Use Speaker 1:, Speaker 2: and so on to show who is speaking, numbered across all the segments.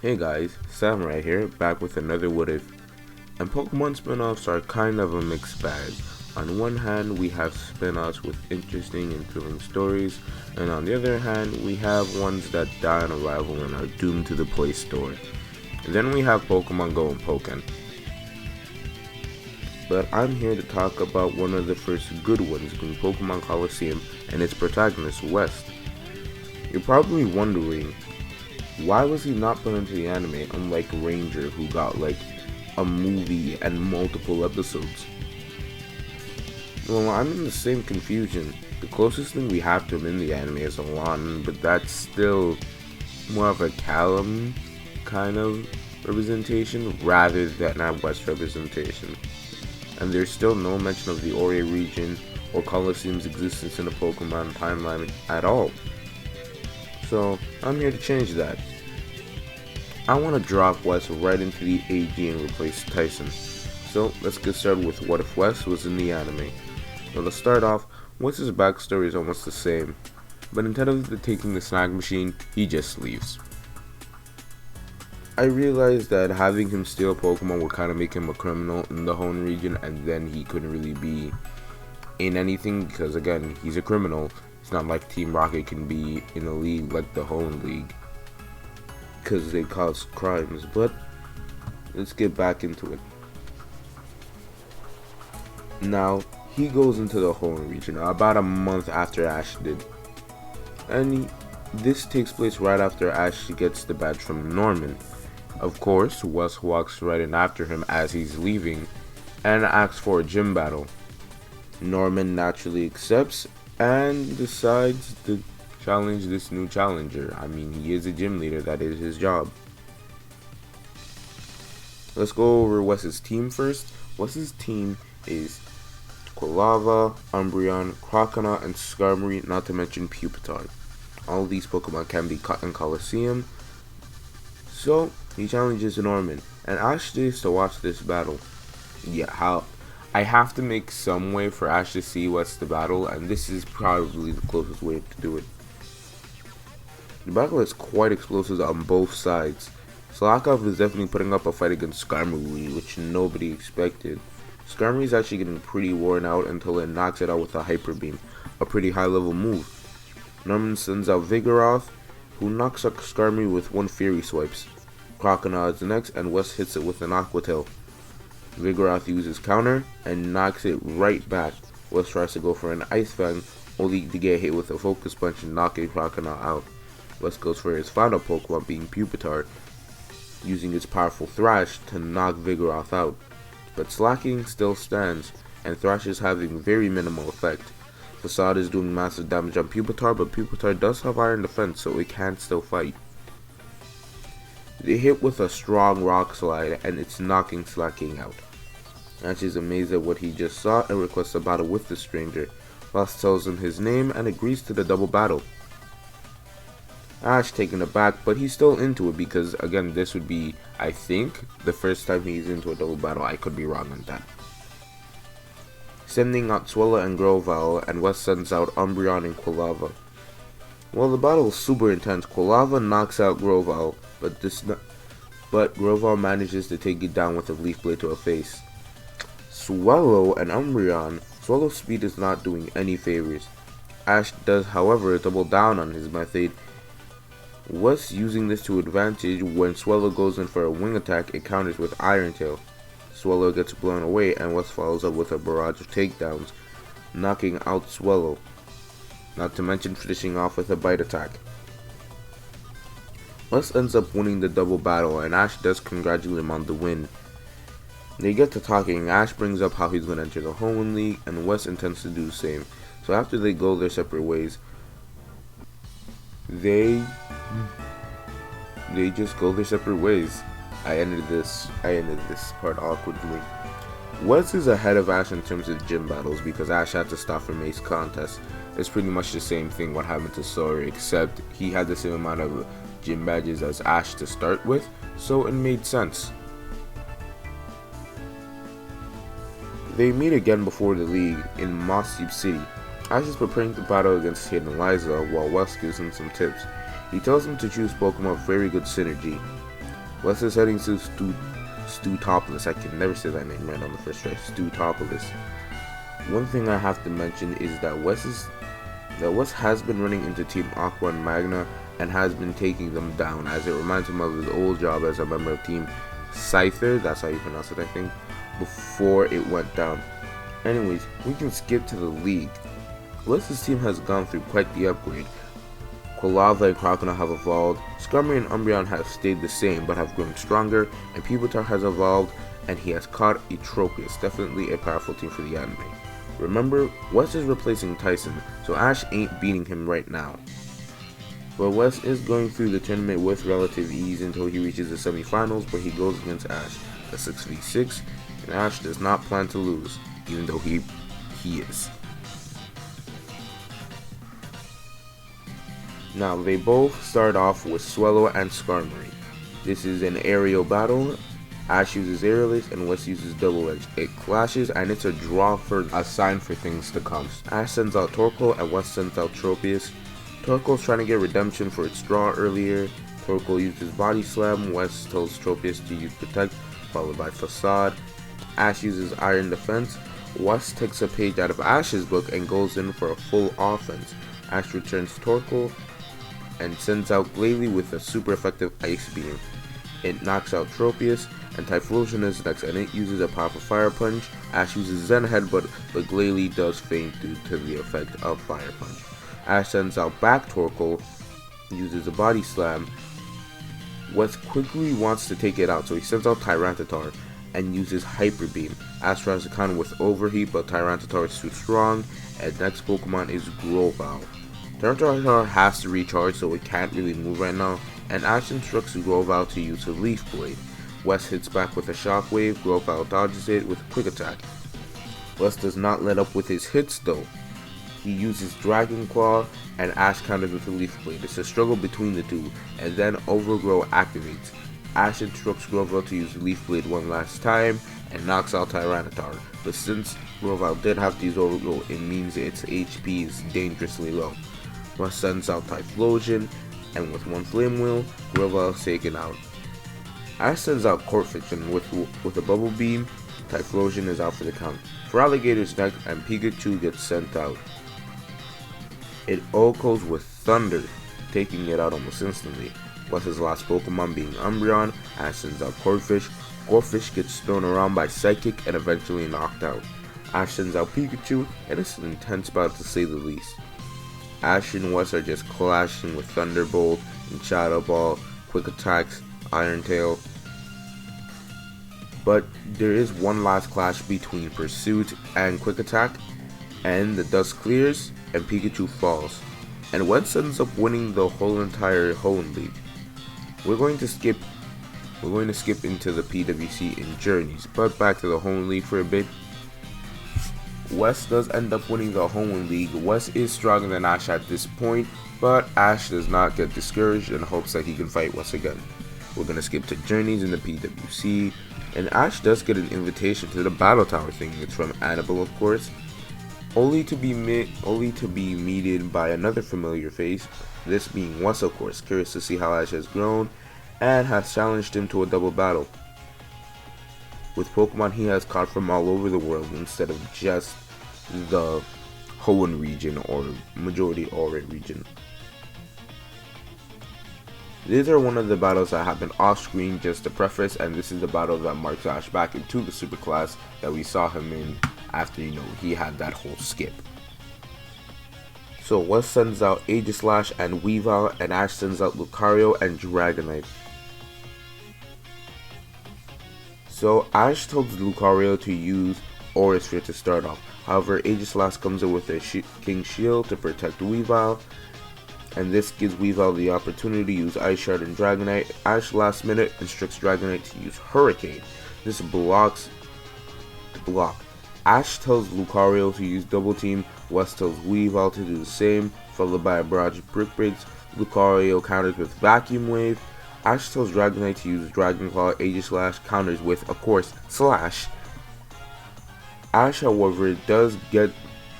Speaker 1: Hey guys, Sam right here, back with another What If. And Pokemon spin-offs are kind of a mixed bag. On one hand, we have spin-offs with interesting and thrilling stories, and on the other hand, we have ones that die on arrival and are doomed to the Play Store. And then we have Pokemon Go and Pokken. But I'm here to talk about one of the first good ones, being Pokemon Colosseum and its protagonist, West. You're probably wondering, why was he not put into the anime, unlike Ranger, who got like a movie and multiple episodes? Well, I'm in the same confusion. The closest thing we have to him in the anime is Alon, but that's still more of a Callum kind of representation rather than a West representation. And there's still no mention of the Ore region or Colosseum's existence in the Pokemon timeline at all. So I'm here to change that. I want to drop West right into the AG and replace Tyson. So let's get started with what if West was in the anime. Well, to start off, West's backstory is almost the same, but instead of taking the snack machine, he just leaves. I realized that having him steal Pokemon would kind of make him a criminal in the Hoenn region, and then he couldn't really be in anything because, again, he's a criminal. It's not like Team Rocket can be in a league like the Hoenn League because they cause crimes, but let's get back into it. Now, he goes into the Hoenn region about a month after Ash did, and this takes place right after Ash gets the badge from Norman. Of course, West walks right in after him as he's leaving and asks for a gym battle. Norman naturally accepts and decides to challenge this new challenger. I mean, he is a gym leader, that is his job. Let's go over Wes's team first. Wes's team is Quilava, Umbreon, Croconaw, and Skarmory, not to mention Pupitar. All of these Pokemon can be caught in Colosseum. So, he challenges Norman, and Ash stays to watch this battle. Yeah, I have to make some way for Ash to see what's the battle, and this is probably the closest way to do it. The battle is quite explosive on both sides. Slakoth is definitely putting up a fight against Skarmory, which nobody expected. Skarmory is actually getting pretty worn out until it knocks it out with a Hyper Beam, a pretty high level move. Norman sends out Vigoroth, who knocks out Skarmory with one Fury Swipes. Croconaw is next, and West hits it with an Aqua Tail. Vigoroth uses counter and knocks it right back. West tries to go for an Ice Fang, only to get hit with a Focus Punch and knocking Croconaw out. West goes for his final Pokemon, being Pupitar, using its powerful Thrash to knock Vigoroth out. But Slacking still stands, and Thrash is having very minimal effect. Facade is doing massive damage on Pupitar, but Pupitar does have Iron Defense, so it can still fight. They hit with a strong Rock Slide, and it's knocking Slacking out. Ash is amazed at what he just saw and requests a battle with the stranger. Ross tells him his name and agrees to the double battle. Ash taken aback, but he's still into it because, again, this would be, I think, the first time he's into a double battle. I could be wrong on that. Sending out Swellow and Grovyle, and West sends out Umbreon and Quilava. While the battle is super intense, Quilava knocks out Grovyle, but Grovyle manages to take it down with a Leaf Blade to a face. Swellow and Umbreon. Swellow's speed is not doing any favors. Ash does, however, double down on his method. West using this to advantage. When Swellow goes in for a wing attack, it counters with Iron Tail. Swellow gets blown away, and West follows up with a barrage of takedowns, knocking out Swellow, not to mention finishing off with a bite attack. West ends up winning the double battle, and Ash does congratulate him on the win. They get to talking. Ash brings up how he's going to enter the Hoenn League, and West intends to do the same. So after they go their separate ways, they just go their separate ways. I ended this part awkwardly. West is ahead of Ash in terms of gym battles because Ash had to stop from Ace contest. It's pretty much the same thing what happened to Sora, except he had the same amount of gym badges as Ash to start with, so it made sense. They meet again before the league in Mossdeep City. Ash is preparing to battle against Kid and Liza while West gives him some tips. He tells him to choose Pokemon with very good synergy. West is heading to Stutopolis. I can never say that name right on the first try. Stutopolis. One thing I have to mention is that West has been running into Team Aqua and Magna and has been taking them down, as it reminds him of his old job as a member of Team Scyther, that's how you pronounce it I think, before it went down. Anyways, we can skip to the league. West's team has gone through quite the upgrade. Quilava and Crocodile have evolved, Skarmory and Umbreon have stayed the same but have grown stronger, and Pupitar has evolved and he has caught a Tropius, definitely a powerful team for the anime. Remember, West is replacing Tyson, so Ash ain't beating him right now. But West is going through the tournament with relative ease until he reaches the semifinals where he goes against Ash, a 6v6, and Ash does not plan to lose, even though he is. Now, they both start off with Swellow and Skarmory. This is an aerial battle. Ash uses Aerialist and West uses Double Edge. It clashes and it's a draw for a sign for things to come. Ash sends out Torkoal and West sends out Tropius. Torkoal's trying to get redemption for its draw earlier. Torkoal uses Body Slam. West tells Tropius to use Protect, followed by Facade. Ash uses Iron Defense. West takes a page out of Ash's book and goes in for a full offense. Ash returns Torkoal and sends out Glalie with a super effective Ice Beam. It knocks out Tropius, and Typhlosion is next, and it uses a powerful Fire Punch. Ash uses Zen Headbutt, but Glalie does faint due to the effect of Fire Punch. Ash sends out back Torkoal, uses a Body Slam. West quickly wants to take it out, so he sends out Tyranitar and uses Hyper Beam. Ash tries to counter with Overheat, but Tyranitar is too strong, and next Pokemon is Grovyle. Tyranitar has to recharge, so it can't really move right now, and Ash instructs Grovyle to use a Leaf Blade. West hits back with a Shockwave, Grovyle dodges it with a Quick Attack. West does not let up with his hits though. He uses Dragon Claw, and Ash counters with a Leaf Blade. It's a struggle between the two, and then Overgrow activates. Ash instructs Grovyle to use Leaf Blade one last time, and knocks out Tyranitar, but since Grovyle did have to use Overgrow, it means its HP is dangerously low. West sends out Typhlosion, and with one Flame Wheel, Grovyle is taken out. Ash sends out Corphish, and with a Bubble Beam, Typhlosion is out for the count. Feraligator's next, and Pikachu gets sent out. It echoes with Thunder, taking it out almost instantly. West's last Pokemon being Umbreon, Ash sends out Corphish. Corphish gets thrown around by Psychic and eventually knocked out. Ash sends out Pikachu, and it's an intense battle to say the least. Ash and West are just clashing with Thunderbolt and Shadow Ball, Quick Attacks, Iron Tail. But there is one last clash between Pursuit and Quick Attack, and the dust clears and Pikachu falls. And West ends up winning the whole entire Hoenn League. We're going to skip into the PWC in Journeys, but back to the Hoenn League for a bit. West does end up winning the Hoenn League. West is stronger than Ash at this point, but Ash does not get discouraged and hopes that he can fight West again. We're going to skip to Journeys in the PWC, and Ash does get an invitation to the Battle Tower thing. It's from Annabelle, of course, only to be meted by another familiar face, this being West, of course, curious to see how Ash has grown, and has challenged him to a double battle with Pokemon he has caught from all over the world instead of just the Hoenn region or majority Alright region. These are one of the battles that happen off screen, just to preface, and this is the battle that marks Ash back into the super class that we saw him in after, he had that whole skip. So West sends out Aegislash and Weavile, and Ash sends out Lucario and Dragonite. So Ash tells Lucario to use Aura Sphere to start off. However, Aegislash comes in with a King Shield to protect Weavile, and this gives Weavile the opportunity to use Ice Shard and Dragonite. Ash last minute instructs Dragonite to use Hurricane. This blocks the block. Ash tells Lucario to use Double Team. West tells Weavile to do the same, followed by a barrage of Brick Breaks. Lucario counters with Vacuum Wave. Ash tells Dragonite to use Dragon Claw. Aegislash counters with, of course, Slash. Ash, however, does get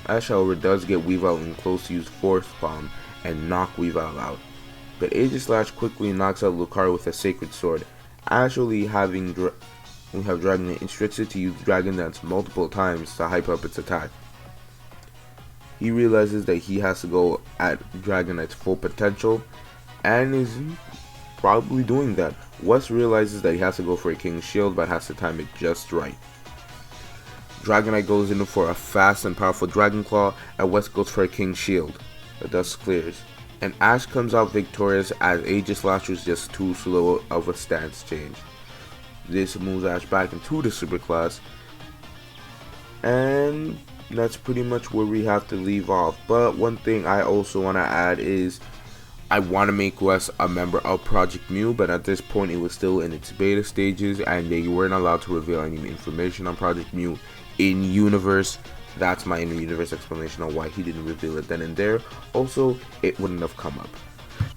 Speaker 1: Weavile in close to use Force Bomb and knock Weavile out. But Aegislash quickly knocks out Lucario with a Sacred Sword. actually we have Dragonite instructed to use Dragon Dance multiple times to hype up its attack. He realizes that he has to go at Dragonite's full potential, and is probably doing that. Wes realizes that he has to go for a King's Shield, but has to time it just right. Dragonite goes in for a fast and powerful Dragon Claw, and Wes goes for a King's Shield. The dust clears, and Ash comes out victorious as Aegislash was just too slow of a stance change. This moves Ash back into the Super Class, and that's pretty much where we have to leave off. But one thing I also want to add is I want to make Wes a member of Project Mew, but at this point it was still in its beta stages and they weren't allowed to reveal any information on Project Mew in universe. That's my in-universe explanation on why he didn't reveal it then and there. Also, it wouldn't have come up.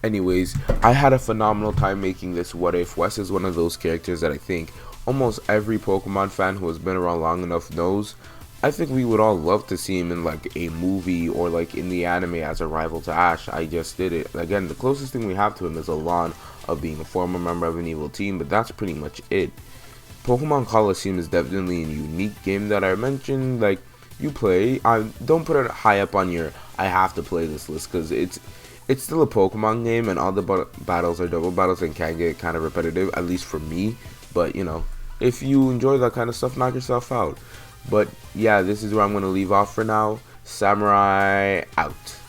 Speaker 1: Anyways, I had a phenomenal time making this What If. Wes is one of those characters that I think almost every Pokemon fan who has been around long enough knows. I think we would all love to see him in like a movie or like in the anime as a rival to Ash. I just did it. Again, the closest thing we have to him is Alon of being a former member of an evil team, but that's pretty much it. Pokemon Colosseum is definitely a unique game that I mentioned. Like, you play, don't put it high up on your I have to play this list, because it's still a Pokemon game and all the battles are double battles and can get kind of repetitive, at least for me. But you know, if you enjoy that kind of stuff, knock yourself out. But yeah, this is where I'm going to leave off for now. Samurai out.